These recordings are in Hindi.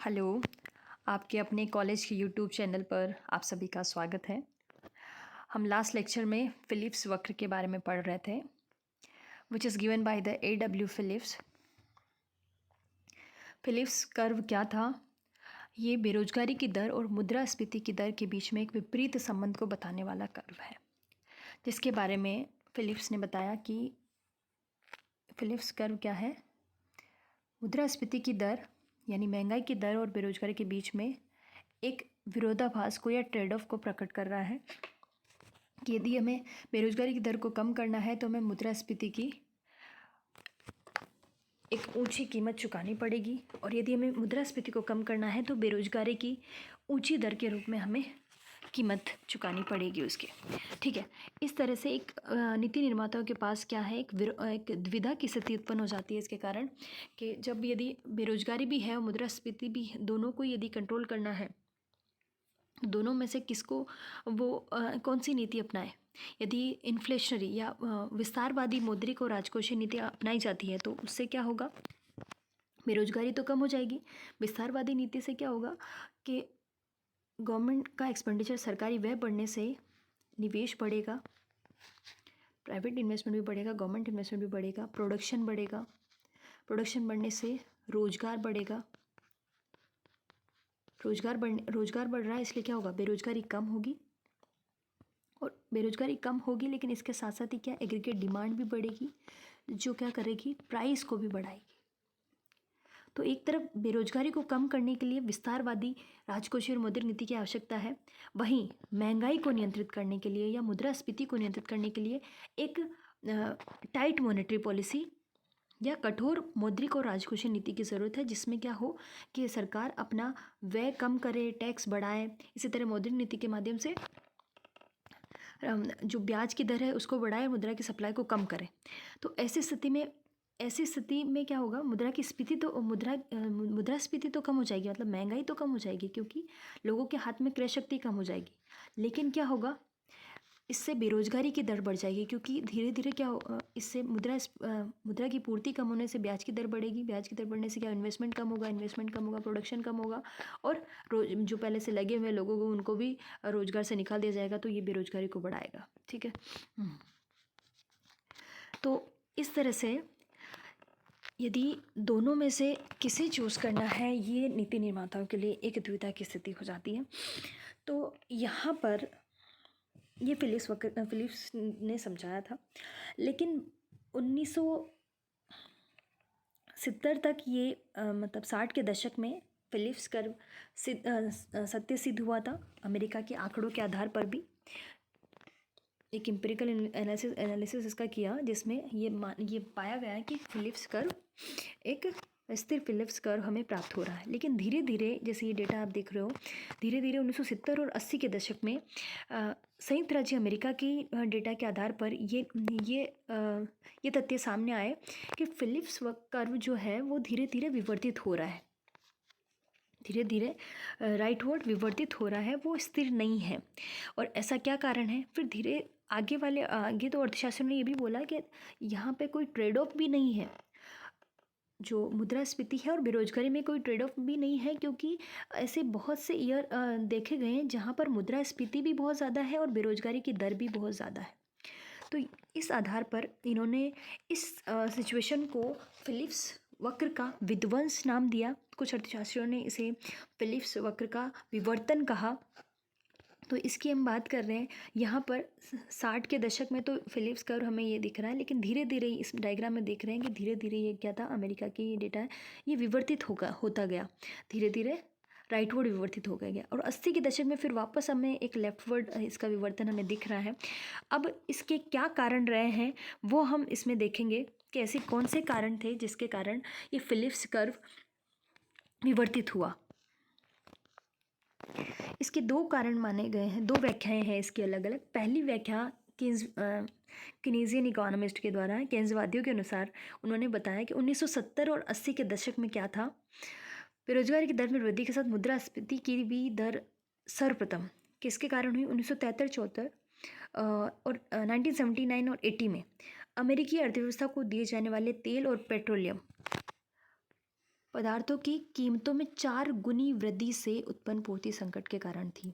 हेलो, आपके अपने कॉलेज के यूट्यूब चैनल पर आप सभी का स्वागत है। हम लास्ट लेक्चर में फिलिप्स वक्र के बारे में पढ़ रहे थे, which is given by the A.W. Phillips. Phillips curve क्या था? ये बेरोजगारी की दर और मुद्रास्फीति की दर के बीच में एक विपरीत संबंध को बताने वाला कर्व है, जिसके बारे में फिलिप्स ने बताया कि फिलिप्स कर्व क्या है? मुद्रास्फीति की दर यानी महंगाई की दर और बेरोजगारी के बीच में एक विरोधाभास को या ट्रेड ऑफ को प्रकट कर रहा है कि यदि हमें बेरोजगारी की दर को कम करना है तो हमें मुद्रास्फीति की एक ऊंची कीमत चुकानी पड़ेगी, और यदि हमें मुद्रास्फीति को कम करना है तो बेरोजगारी की ऊंची दर के रूप में हमें कीमत चुकानी पड़ेगी उसके। ठीक है, इस तरह से एक नीति निर्माताओं के पास क्या है, एक दुविधा की स्थिति उत्पन्न हो जाती है इसके कारण कि जब यदि बेरोजगारी भी है और मुद्रास्फीति भी, दोनों को यदि कंट्रोल करना है, दोनों में से किसको वो कौन सी नीति अपनाए। यदि इन्फ्लेशनरी या विस्तारवादी मौद्रिक और राजकोषीय नीति अपनाई जाती है तो उससे क्या होगा, बेरोजगारी तो कम हो जाएगी। विस्तारवादी नीति से क्या होगा कि गवर्नमेंट का एक्सपेंडिचर, सरकारी व्यय बढ़ने से निवेश बढ़ेगा, प्राइवेट इन्वेस्टमेंट भी बढ़ेगा, गवर्नमेंट इन्वेस्टमेंट भी बढ़ेगा, प्रोडक्शन बढ़ेगा, प्रोडक्शन बढ़ने से रोजगार बढ़ेगा, रोजगार बढ़ रहा है इसलिए क्या होगा, बेरोजगारी कम होगी। और बेरोजगारी कम होगी लेकिन इसके साथ साथ ही क्या, एग्रीगेट डिमांड भी बढ़ेगी, जो क्या करेगी, प्राइस को भी बढ़ाएगी। तो एक तरफ बेरोजगारी को कम करने के लिए विस्तारवादी राजकोषीय और मौद्रिक नीति की आवश्यकता है, वहीं महंगाई को नियंत्रित करने के लिए या मुद्रास्फीति को नियंत्रित करने के लिए एक टाइट मॉनेटरी पॉलिसी या कठोर मौद्रिक और राजकोषीय नीति की ज़रूरत है, जिसमें क्या हो कि सरकार अपना व्यय कम करे, टैक्स बढ़ाए, इसी तरह मौद्रिक नीति के माध्यम से जो ब्याज की दर है उसको बढ़ाए, मुद्रा की सप्लाई को कम करे। तो ऐसी स्थिति में क्या होगा, मुद्रास्फीति तो कम हो जाएगी, मतलब महंगाई तो कम हो जाएगी क्योंकि लोगों के हाथ में क्रय शक्ति कम हो जाएगी। लेकिन क्या होगा, इससे बेरोजगारी की दर बढ़ जाएगी क्योंकि धीरे धीरे इससे मुद्रा की पूर्ति कम होने से ब्याज की दर बढ़ेगी, ब्याज की दर बढ़ने से क्या, इन्वेस्टमेंट कम होगा, प्रोडक्शन कम होगा, और जो पहले से लगे हुए लोगों को उनको भी रोजगार से निकाल दिया जाएगा, तो ये बेरोजगारी को बढ़ाएगा। ठीक है, तो इस तरह से यदि दोनों में से किसे चूज़ करना है, ये नीति निर्माताओं के लिए एक दुविधा की स्थिति हो जाती है। तो यहाँ पर ये फिलिप्स ने समझाया था, लेकिन 1970 तक ये मतलब 60 के दशक में फिलिप्स कर्व सत्य सिद्ध हुआ था। अमेरिका के आंकड़ों के आधार पर भी एक एम्पिरिकल एनालिसिस इसका किया, जिसमें ये पाया गया है कि फिलिप्स कर्व एक स्थिर फिलिप्स कर्व हमें प्राप्त हो रहा है। लेकिन धीरे धीरे, जैसे ये डेटा आप देख रहे हो, धीरे धीरे 1970 और 80 के दशक में संयुक्त राज्य अमेरिका की डेटा के आधार पर ये तथ्य सामने आए कि फिलिप्स कर्व जो है वो धीरे धीरे विवर्तित हो रहा है, धीरे धीरे राइटवर्ड विवर्तित हो रहा है, वो स्थिर नहीं है। और ऐसा क्या कारण है, फिर धीरे आगे तो अर्थशास्त्रियों ने ये भी बोला कि यहाँ पे कोई ट्रेड ऑफ भी नहीं है, जो मुद्रास्फीति है और बेरोजगारी में कोई ट्रेड ऑफ भी नहीं है, क्योंकि ऐसे बहुत से ईयर देखे गए हैं जहाँ पर मुद्रास्फीति भी बहुत ज़्यादा है और बेरोजगारी की दर भी बहुत ज़्यादा है। तो इस आधार पर इन्होंने इस सिचुएशन को फिलिप्स वक्र का विध्वंस नाम दिया। कुछ अर्थशास्त्रियों ने इसे फिलिप्स वक्र का विवर्तन कहा। तो इसकी हम बात कर रहे हैं यहाँ पर 60 के दशक में, तो फिलिप्स कर्व हमें ये दिख रहा है, लेकिन धीरे धीरे इस डायग्राम में देख रहे हैं कि धीरे धीरे ये क्या था, अमेरिका की ये डेटा है, ये विवर्तित होता गया, धीरे धीरे राइटवर्ड विवर्तित हो गया। और 80 के दशक में फिर वापस हमें एक लेफ्टवर्ड इसका विवर्तन हमें दिख रहा है। अब इसके क्या कारण रहे हैं वो हम इसमें देखेंगे कि ऐसे कौन से कारण थे जिसके कारण ये फिलिप्स कर्व विवर्तित हुआ। इसके दो कारण माने गए हैं, दो व्याख्याएं हैं इसकी अलग अलग। पहली व्याख्या केनेजियन इकोनॉमिस्ट के द्वारा है। केन्सवादियों के अनुसार उन्होंने बताया कि 1970 और 80 के दशक में क्या था, बेरोजगारी की दर में वृद्धि के साथ मुद्रास्फीति की भी दर सर्वप्रथम किसके कारण हुई, 1973-74 और 1979 और 80 में अमेरिकी अर्थव्यवस्था को दिए जाने वाले तेल और पेट्रोलियम पदार्थों की कीमतों में 4 गुनी वृद्धि से उत्पन्न पूर्ति संकट के कारण थी।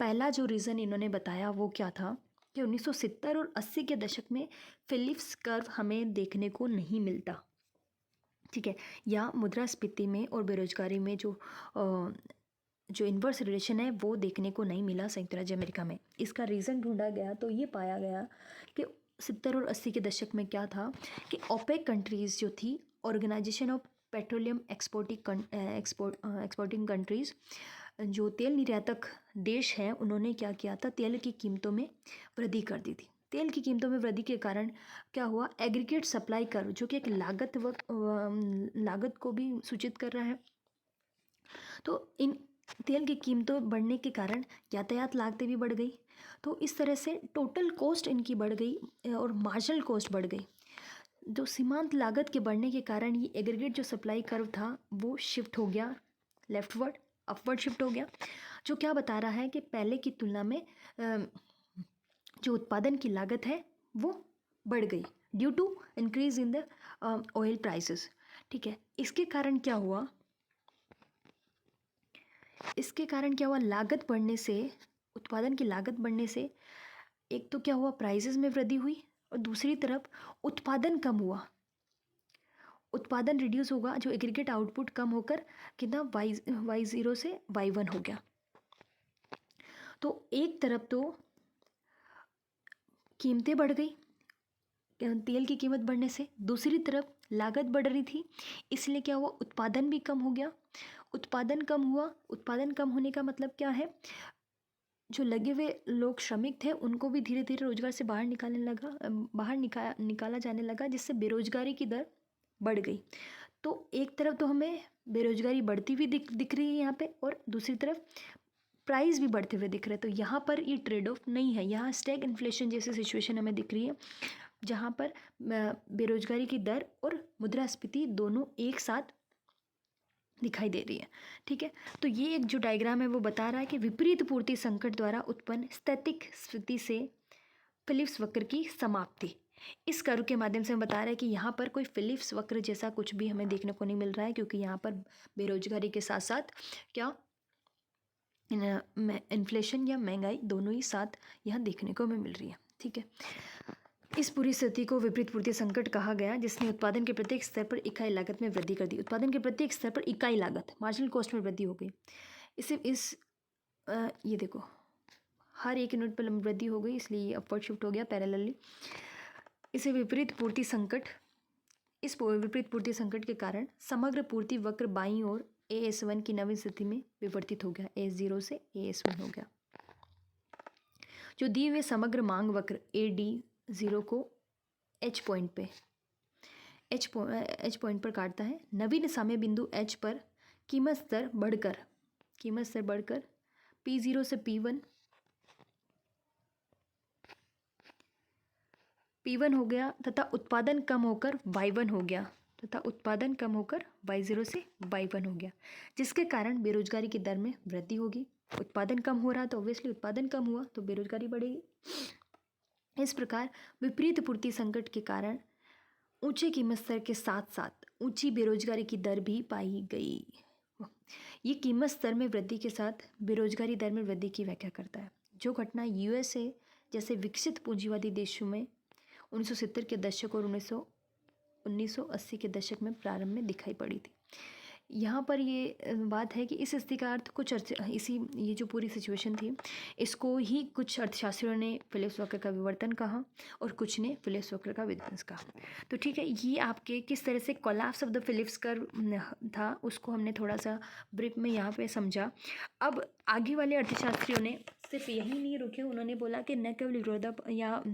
पहला जो रीज़न इन्होंने बताया वो क्या था कि 1970 और 80 के दशक में फिलिप्स कर्व हमें देखने को नहीं मिलता, ठीक है, या मुद्रास्फीति में और बेरोजगारी में जो इन्वर्स रिलेशन है वो देखने को नहीं मिला संयुक्त राज्य अमेरिका में। इसका रीज़न ढूंढा गया तो ये पाया गया कि 70 और 80 के दशक में क्या था कि ओपेक कंट्रीज़ जो थी, organisation of petroleum exporting countries, जो तेल निर्यातक देश हैं, उन्होंने क्या किया था, तेल की कीमतों में वृद्धि कर दी थी। तेल की कीमतों में वृद्धि के कारण क्या हुआ, एग्रीगेट सप्लाई कर्व, जो कि एक लागत को भी सूचित कर रहा है, तो इन तेल की कीमतों बढ़ने के कारण यातायात लागतें भी बढ़ गई। तो इस तरह से टोटल कॉस्ट इनकी बढ़ गई और मार्जिनल कॉस्ट बढ़ गई। जो सीमांत लागत के बढ़ने के कारण ये एग्रीगेट जो सप्लाई कर्व था वो शिफ्ट हो गया लेफ्टवर्ड, अपवर्ड शिफ्ट हो गया, जो क्या बता रहा है कि पहले की तुलना में जो उत्पादन की लागत है वो बढ़ गई due to increase in the oil prices, ठीक है। इसके कारण क्या हुआ, लागत बढ़ने से, उत्पादन की लागत बढ़ने से एक तो क्या हुआ, प्राइसेस में वृद्धि हुई और दूसरी तरफ उत्पादन कम हुआ, उत्पादन रिड्यूस होगा, जो एग्रीगेट आउटपुट कम होकर कितना y0 से y1 हो गया। तो एक तरफ तो कीमतें बढ़ गई तेल की कीमत बढ़ने से, दूसरी तरफ लागत बढ़ रही थी, इसलिए क्या हुआ, उत्पादन भी कम हो गया। उत्पादन कम हुआ, उत्पादन कम होने का मतलब क्या है, जो लगे हुए लोग श्रमिक थे उनको भी धीरे धीरे रोजगार से बाहर निकाला जाने लगा, जिससे बेरोजगारी की दर बढ़ गई। तो एक तरफ तो हमें बेरोजगारी बढ़ती हुई दिख रही है यहाँ पे, और दूसरी तरफ प्राइस भी बढ़ते हुए दिख रहे हैं। तो यहाँ पर ये ट्रेड ऑफ नहीं है, यहाँ स्टैग इन्फ्लेशन जैसी सिचुएशन हमें दिख रही है, जहाँ पर बेरोजगारी की दर और मुद्रास्फीति दोनों एक साथ दिखाई दे रही है, ठीक है। तो ये एक जो डायग्राम है वो बता रहा है कि विपरीत पूर्ति संकट द्वारा उत्पन्न स्थैतिक स्थिति से फिलिप्स वक्र की समाप्ति। इस कर्व के माध्यम से हम बता रहे हैं कि यहाँ पर कोई फिलिप्स वक्र जैसा कुछ भी हमें देखने को नहीं मिल रहा है, क्योंकि यहाँ पर बेरोजगारी के साथ साथ क्या इन्फ्लेशन या महंगाई दोनों ही साथ यहाँ देखने को हमें मिल रही है, ठीक है। इस पूरी स्थिति को विपरीत पूर्ति संकट कहा गया, जिसने उत्पादन के प्रत्येक स्तर पर इकाई लागत में वृद्धि कर दी। उत्पादन के प्रत्येक स्तर पर इकाई लागत, मार्जिनल कॉस्ट में वृद्धि हो गई। ये देखो, हर एक यूनिट पर वृद्धि हो गई, इसलिए ये अपवर्ड शिफ्ट हो गया पैरेलली। इस विपरीत पूर्ति संकट के कारण समग्र पूर्ति वक्र बाईं ओर AS1 की नवीन स्थिति में विवर्तित हो गया, AS0 से AS1 हो गया। जो दिए हुए समग्र मांग वक्र AD0 को H पॉइंट पर काटता है। नवीन समय बिंदु H पर कीमत स्तर बढ़कर P0 से P1 हो गया, तथा उत्पादन कम होकर Y1 हो गया, Y0 से Y1 हो गया, जिसके कारण बेरोजगारी की दर में वृद्धि होगी। उत्पादन कम हो रहा तो ऑब्वियसली उत्पादन कम हुआ तो बेरोजगारी बढ़ेगी। इस प्रकार विपरीत पूर्ति संकट के कारण ऊंचे कीमत स्तर के साथ साथ ऊंची बेरोजगारी की दर भी पाई गई। ये कीमत स्तर में वृद्धि के साथ बेरोजगारी दर में वृद्धि की व्याख्या करता है, जो घटना USA जैसे विकसित पूंजीवादी देशों में 1970 के दशक और 1980 के दशक में प्रारंभ में दिखाई पड़ी थी। यहाँ पर ये बात है कि इस स्थिति का अर्थ कुछ ये जो पूरी सिचुएशन थी, इसको ही कुछ अर्थशास्त्रियों ने फिलिप्स वक्र का विवर्तन कहा और कुछ ने फिलिप्स वक्र का विध्वंस कहा। तो ठीक है, ये आपके किस तरह से collapse of the Phillips curve था उसको हमने थोड़ा सा ब्रीफ में यहाँ पे समझा। अब आगे वाले अर्थशास्त्रियों ने सिर्फ यही नहीं रुके, उन्होंने बोला कि न केवल विरोधाभास या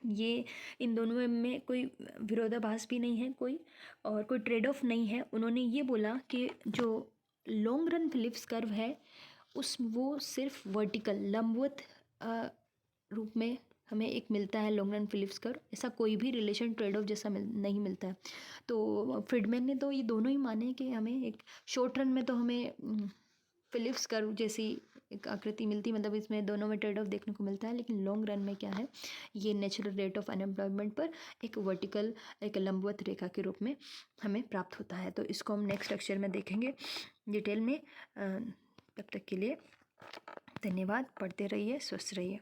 ये इन दोनों में कोई विरोधाभास भी नहीं है कोई ट्रेड ऑफ नहीं है। उन्होंने ये बोला कि जो लॉन्ग रन फिलिप्स कर्व है वो सिर्फ वर्टिकल लंबवत रूप में हमें एक मिलता है लॉन्ग रन फिलिप्स कर्व, ऐसा कोई भी रिलेशन ट्रेड ऑफ जैसा नहीं मिलता है। तो फ्रीडमैन ने तो ये दोनों ही माने कि हमें एक शॉर्ट रन में तो हमें फिलिप्स कर्व जैसी एक आकृति मिलती, मतलब इसमें दोनों में ट्रेड ऑफ देखने को मिलता है। लेकिन लॉन्ग रन में क्या है, ये नेचुरल रेट ऑफ अनएम्प्लॉयमेंट पर एक वर्टिकल, एक लंबवत रेखा के रूप में हमें प्राप्त होता है। तो इसको हम नेक्स्ट लेक्चर में देखेंगे डिटेल में। तब तक के लिए धन्यवाद। पढ़ते रहिए, स्वस्थ रहिए।